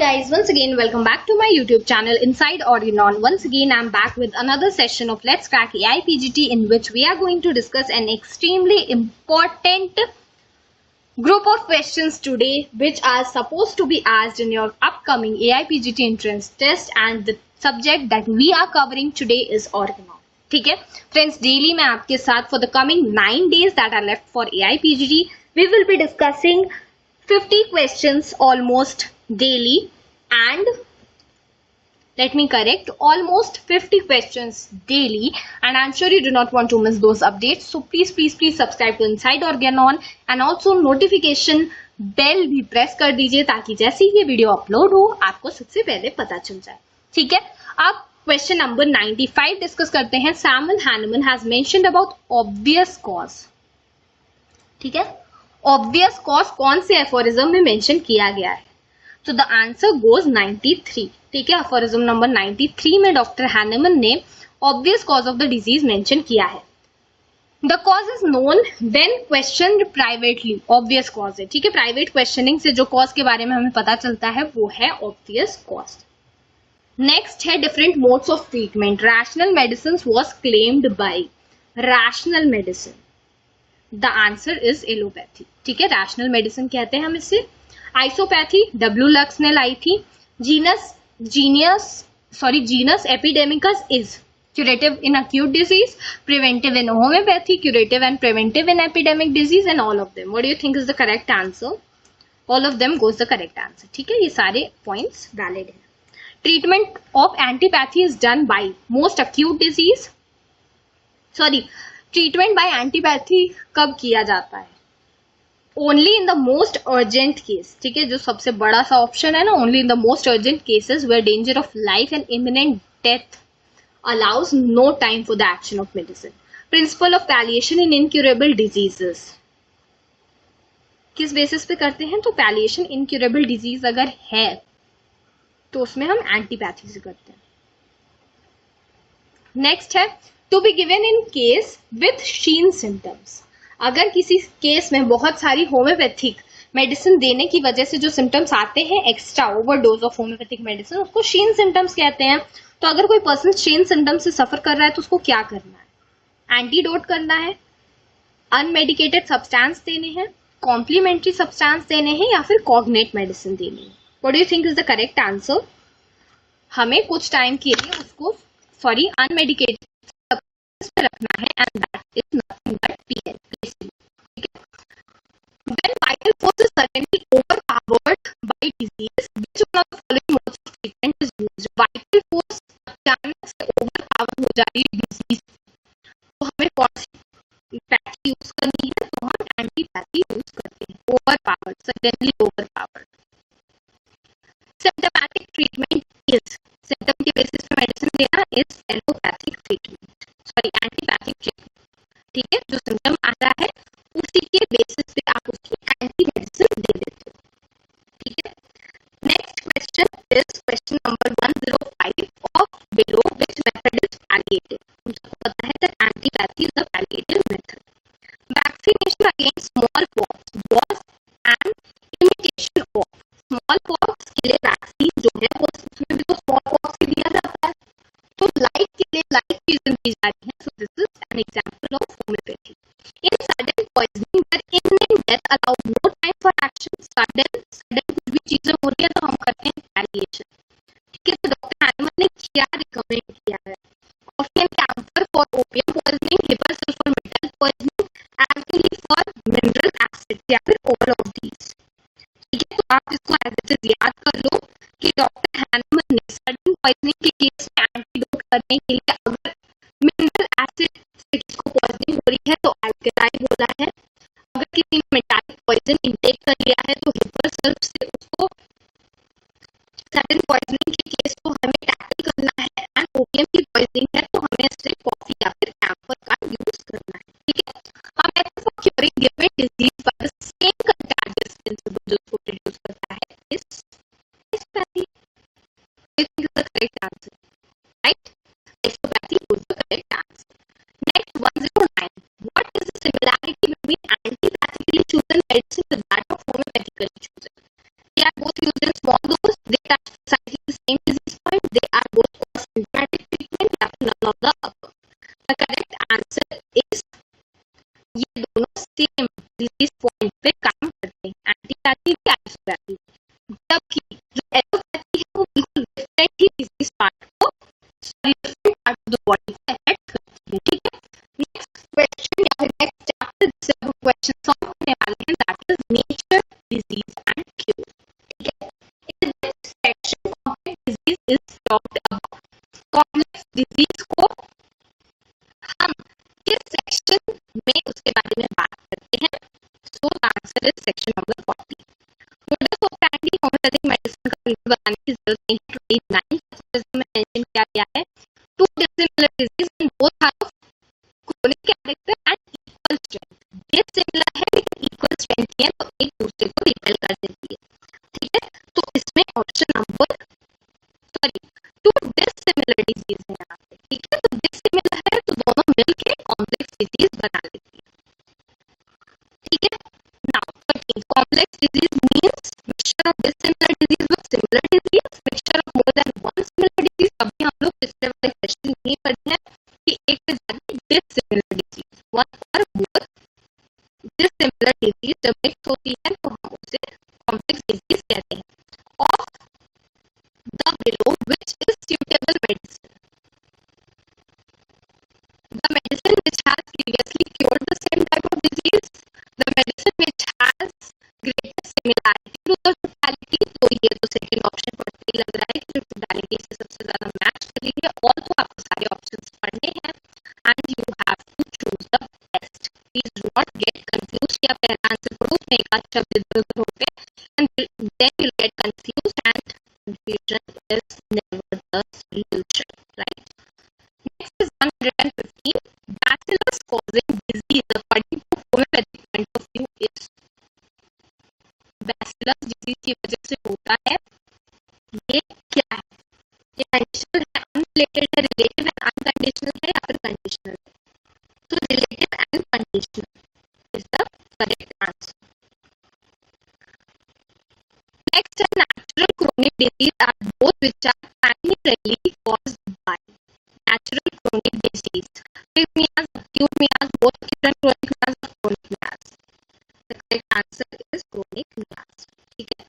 guys, once again welcome back to my YouTube channel Inside Organon. Once again I'm back with another session of Let's Crack Aiapgt, in which we are going to discuss an extremely important group of questions today which are supposed to be asked in your upcoming Aiapgt entrance test, and the subject that we are covering today is Organon. ठीक है friends, daily मैं आपके साथ for the coming 9 days that are left for Aiapgt we will be discussing 50 questions almost daily, and let me correct, almost 50 questions daily, and I'm sure you do not want to miss those updates. So please subscribe to Inside Organon and also notification bell भी press कर दीजिए ताकि जैसे ही ये video upload हो आपको सबसे पहले पता चल जाए. ठीक है, अब क्वेश्चन नंबर 95 डिस्कस करते हैं. Samuel Hahnemann has mentioned about obvious cause. ठीक है, ऑब्वियस कॉज कौन से एफोरिज्म में मेंशन किया गया है? तो द आंसर गोज 93. ठीक है, एफोरिज्म नंबर 93 में डॉक्टर हैनेमन ने obvious cause of the disease mention किया है. The cause is known when question privately. Obvious cause है. ठीक है, प्राइवेट क्वेश्चनिंग से जो कॉज के बारे में हमें पता चलता है वो है ऑब्वियस कॉज. नेक्स्ट है different modes of treatment. Rational medicine was claimed by. Rational medicine, the answer is allopathy. ठीक है, रैशनल मेडिसिन कहते हैं हम इसे. आइसोपैथी डब्ल्यू लक्स ने लाई थी. Genus epidemicus is curative in acute disease, preventive in homeopathy, curative and preventive in epidemic disease, and all of them. What do you think is the correct answer? All of them goes the correct answer. ठीक है, ये सारे points valid हैं. Treatment of antipathy is done by most acute disease. Treatment by antipathy कब किया जाता है? Only in the most urgent case. ठीक है, जो सबसे बड़ा सा ऑप्शन है ना, only in the most urgent cases where danger of life and imminent death allows no time for the action of medicine. Principle of palliation in incurable diseases. किस basis पे करते हैं? तो palliation incurable disease अगर है तो उसमें हम एंटीपैथी से करते हैं. नेक्स्ट है to be given in case with sheen symptoms. अगर किसी केस में बहुत सारी होम्योपैथिक मेडिसिन देने की वजह से जो सिम्टम्स आते हैं, extra overdose of homeopathic medicine, उसको शीन सिम्टम्स कहते हैं. तो अगर कोई पर्सन शीन सिम्टम्स से सफर कर रहा है तो उसको क्या करना है? एंटीडोट करना है, अनमेडिकेटेड सब्सटेंस देने हैं, कॉम्प्लीमेंट्री सब्सटेंस देने हैं, या फिर कॉग्नेट मेडिसिन देनी है. What do you think is the correct answer? हमें कुछ टाइम के लिए उसको अनमेडिकेटेड सब्सटेंस पे रखना है, and that is nothing but PL. When vital force is suddenly overpowered by disease, which one of the following modes of treatment is used? Vital force अचानक से overpower हो जा रही है disease, तो हमें कौन सी पैथी यूज करनी है? तो हम एंटीपैथी यूज करते हैं. Overpowered, suddenly overpowered. Symptomatic treatment is, symptom के बेसिस पे मेडिसिन देना is allopathic treatment, antipathic treatment. ठीक है, जो सिम्टम आ रहा है उसी के बेसिस पे आप उसको एंटी मेडिसिन दे देते हो. ठीक है, next question is question number 105 of below which method is palliative. मुझको पता है that antipathy is a palliative method. Vaccination against small pox was an imitation of. Small pox के लिए वैक्सीन जो है वो उसमें भी तो स्मॉल पॉक्स ही दिया जाता है, तो लाइक के लिए लाइक चीजें दी जा रही है. So this is an example of homeopathy. In sudden poisoning where imminent death allows no time for action, sudden कुछ भी चीजें हो रही है तो हम करते हैं palliation. ठीक है, तो डॉक्टर हैनेमन ने क्या रिकमेंड किया है? Option camper for opium poisoning, hepar sulphur metal poisoning, alkali for mineral acid, या फिर ऑल ऑफ दीज. ठीक है, तो आप इसको एज इट इज याद कर लो कि डॉक्टर हैनेमन ने सडन पॉइजनिंग के केस में एंटीडोट करने के लिए अगर मिनरल एसिड से किसको पॉइजनिंग हो रही है तो अल्कलाई बोला है. अगर किसी ने मेटालिक पॉइजन इंटेक कर लिया है तो हिपर सल्फ से उसको सडन पॉइजनिंग के केस को हमें टैकल करना है, एंड ओपियम की पॉइजनिंग है तो हमें इससे कॉफी या फिर कैंपर का यूज करना है. ठीक है, हम method for curing given disease by the same contagious principle जो उसको प्रोड्यूस करता है is isopathy. This is the correct answer, right? Isopathy is the correct answer. Next 109. What is the similarity between antipathically chosen medicine with that of homeopathically chosen? They are both used in small dose. They इस part को different part of the body को affect करती है। ठीक है, next question या फिर next chapter जिससे हम क्वेश्चन सॉल्व करने वाले हैं that is nature, disease and cure. ठीक है, in this section complex disease is talked about. Complex disease को हम किस सेक्शन में उसके बारे में बात करते हैं? So the answer is section number 40। Modus operandi homeopathic medicine का रिव्यू बताने की जरूरत नहीं है। 29 चैप्टर्स में मेंशन किया गया है to dissimilar disease in both are chronic character and equal strength. Dissimilar है लेकिन इक्वल स्ट्रेंथ है, तो एक दूसरे को रिपेल कर देती है। ठीक है, तो इसमें option number two dissimilar disease है यहाँ पे। ठीक है, तो डिसिमिलर है तो दोनों मिलके कॉम्प्लेक्स डिजीज बना लेती है। ठीक है, now 13 complex disease means mixture of dissimilar disease with similar disease, mixture of more than one similar disease. अभी हम लोग पिछले वाले क्वेश्चन नहीं पढ़े हैं कि एक से ज्यादा डिसिमिलर डिजीज, वन और मोर डिसिमिलर डिजीज जब मिक्स होती है तो हम उसे कॉम्प्लेक्स डिजीज कहते हैं। Of the below which is suitable medicine? The medicine which has previously cured the same type of disease, the medicine which has greater similarity to the totality। तो ये तो सेकंड ऑप्शन पढ़ते ही लग रहा है कि जो टोटलिटी से सबसे ज्यादा मैच करेगी। और तो आपको सारे ऑप्शंस पढ़ने हैं and you have to choose the best. Please do not get confuse कि आप पहला आंसर पढ़ो उसमें एक आध शब्द इधर उधर हो गए and then you get confuse and confusion is never the solution, right? Next is 115 bacillus causing disease according to homeopathic point of view is। bacillus disease की वजह से होता है, ये क्या है? ये कंडीशनल है, अनरिलेटेड है, रिलेटिव एंड अनकंडीशनल है या फिर कंडीशनल है? तो relative and conditional is the correct answer. Next are natural chronic disease are both which are primarily caused by natural chronic disease. Acute miasm, both acute and chronic miasm, chronic miasm. The correct answer is chronic miasm. ठीक है।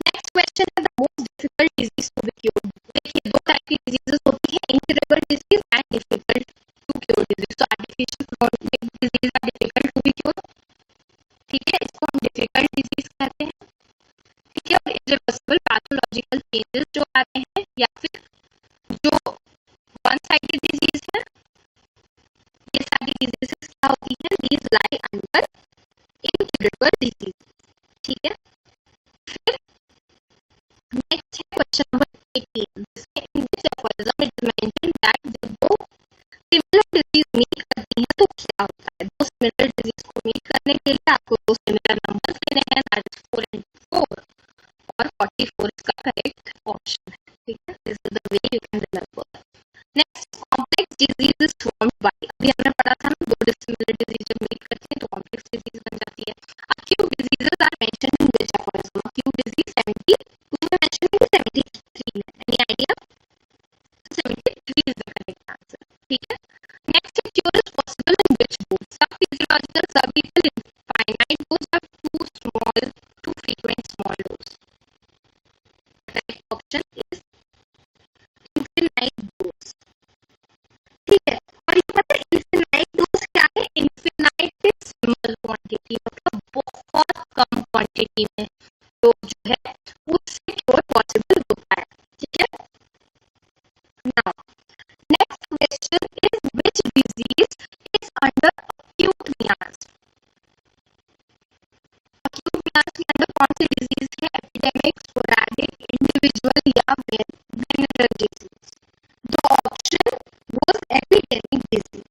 Next question है the most difficult disease to be cured. देखिए दो type की diseases होती है, incurable disease and difficult to cure disease. So artificial chronic disease are difficult to be cured. ठीक है, इसको हम difficult disease कहते हैं। ठीक है, और इरिवर्सिबल पैथोलॉजिकल चेंजेस जो आ रहे हैं या फिर जो वन साइडेड डिजीज है, ये सारी डिजीजेस क्या होती है? These lie under incurable disease. ठीक है, फिर नेक्स्ट है क्वेश्चन नंबर 18 जिसमें in this aphorism it is mentioned that जब दो सिमिलर डिजीज मीट करती हैं तो क्या होता है? दो सिमिलर डिजीज को मीट करने के लिए आपको दो सिमिलर नंबर्स लेने हैं, दैट इज 4 and 4 और 44 इसका करेक्ट ऑप्शन है। ठीक है, this is the way you can remember. Next complex disease is formed by, अभी हमने पढ़ा था ना, दो डिसिमिलर डिजीज जब मीट करती हैं तो कॉम्प्लेक्स डिजीज बन जाती है। Acute diseases are mentioned in which aphorism? Acute disease 70 उसमें मेंशन है 73 में, any idea? 73 is the correct answer. ठीक है, next cure is possible in which dose? Sub physiological, sub lethal, infinite dose और too small too frequent small dose. Option is infinite dose. ठीक है, और ये पता है इनफिनाइट डोज क्या है? इनफिनाइट स्मॉल क्वांटिटी, मतलब बहुत कम क्वांटिटी में डोज जो है उससे क्योर पॉसिबल होता है। ठीक है, now next question is which disease is under acute miasm? acute miasm के अंदर कौन सी डिजीज है? एपिडेमिक, स्पोरेडिक, इंडिविजुअल या venereal disease? The option was epidemic disease.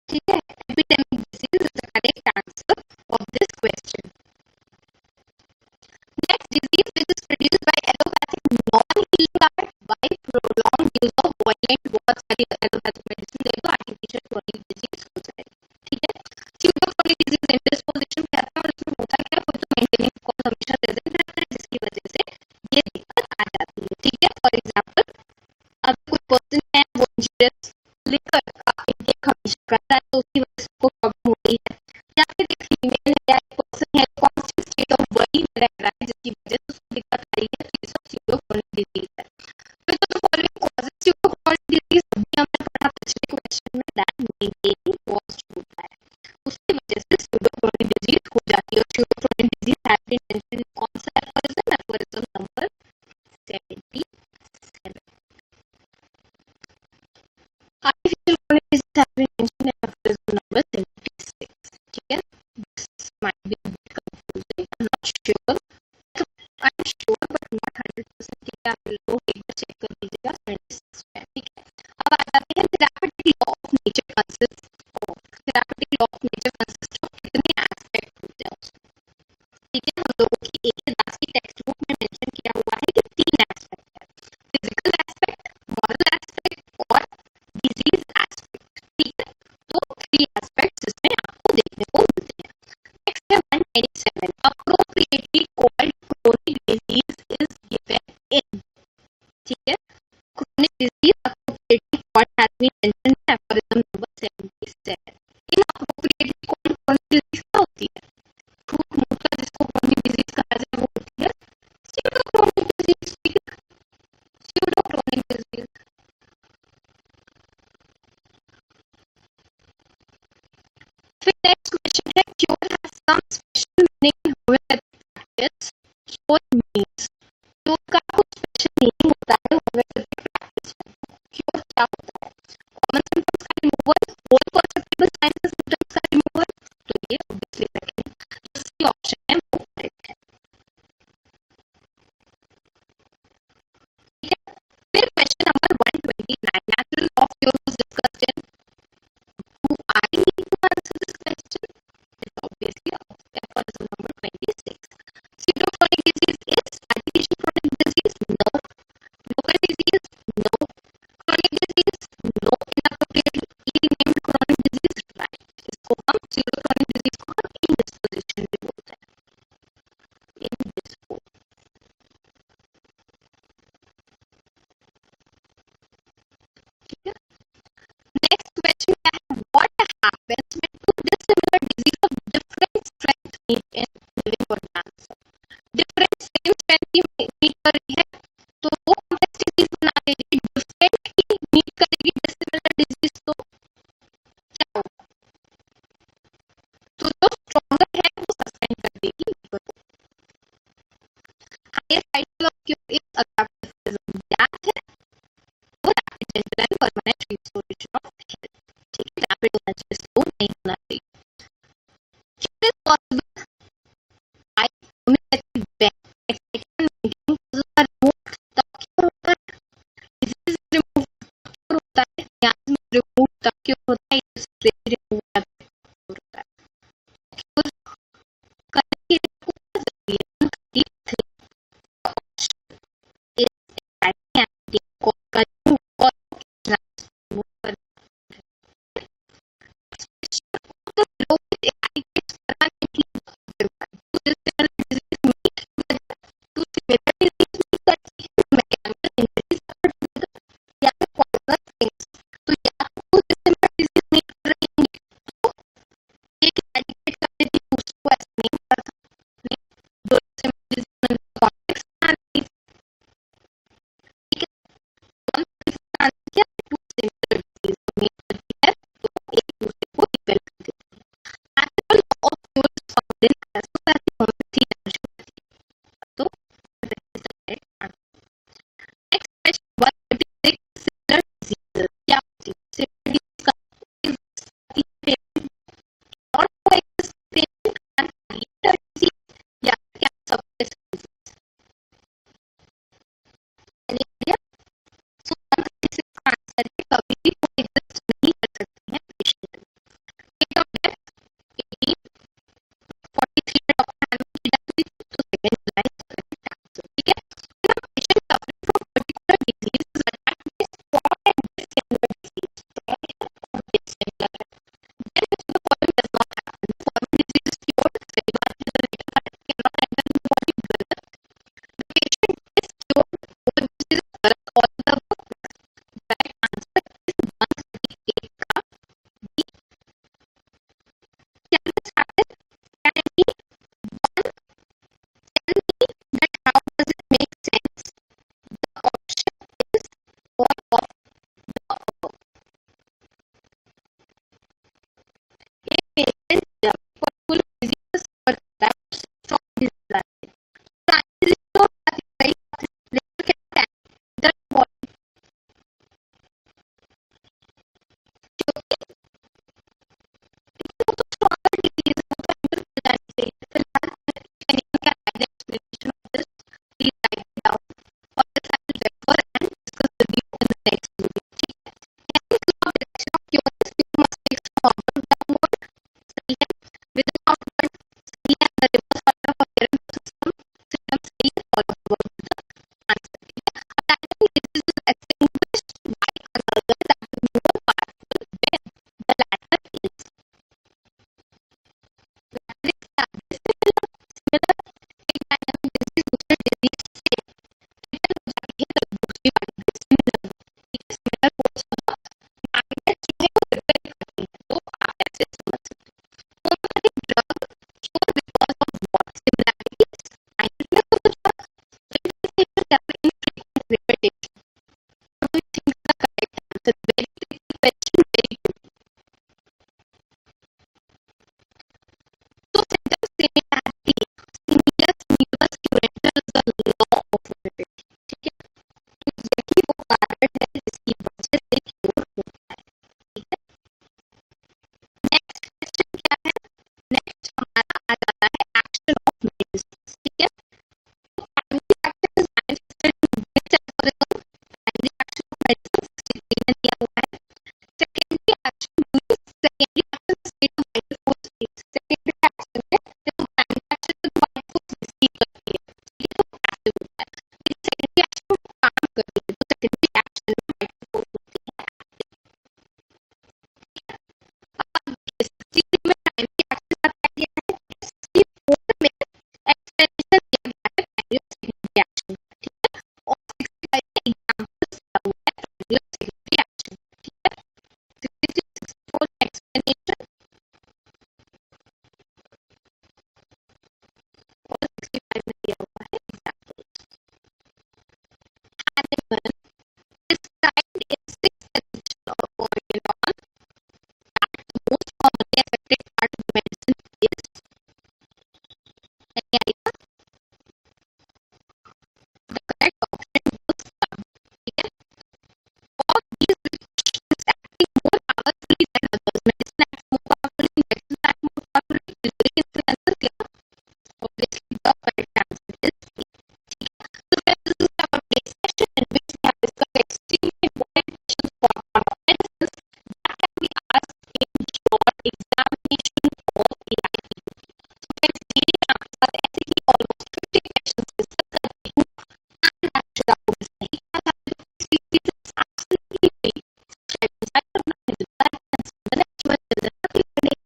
ठीक है, epidemic disease is the correct answer of this question. Next disease which is produced by allopathic non-healing art by prolonged use of violent, बहुत सारी allopathic medicine दे दो artificial chronic disease हो जाएगी। ठीक है, pseudo chronic disease इंडिस्पोजिशन कहते हैं और इसमें होता क्या है? कोई तो मेंटेनेंस कॉज हमेशा प्रेजेंट रहता है जिसकी वजह से ये दिक्कत आ जाती है। ठीक है, फॉर एग्जांपल अगर कोई पर्सन है वो इंजीनियस लिकर का इंटेक हमेशा करता है तो उसकी वजह से उसको प्रॉब्लम हो रही है, या फिर एक फीमेल है या एक पर्सन है कॉन्स्टेंट स्टेट ऑफ वरी में रह रहा है जिसकी वजह से उसको दिक्कत आ रही है, तो ये सब स्यूडो has been mentioned. कौन सा aphorism? Aphorism number 77. Artificial qualities have been mentioned in aphorism number 76. ठीक है? This might be a bit confusing. I'm not sure. I'm sure but not 100%. ठीक है? आप लोग एक बार चेक कर लीजिएगा 76 में. ठीक है? अब आ जाते हैं therapeutic law of nature consists of. Therapeutic law of nature consists of कितने एस्पेक्ट होते हैं उसमें. ठीक है? हम लोगों की एक दास की टेक्स्ट बुक में मेंशन किया हुआ है कि 3 एस्पेक्ट है. फिजिकल एस्पेक्ट, मॉरल एस्पेक्ट और डिजीज एस्पेक्ट. ठीक है? तो 3 एस्पेक्ट्स इसमें आपको देखने को मिलते हैं. नेक्स्ट है 127. Appropriately called chronic disease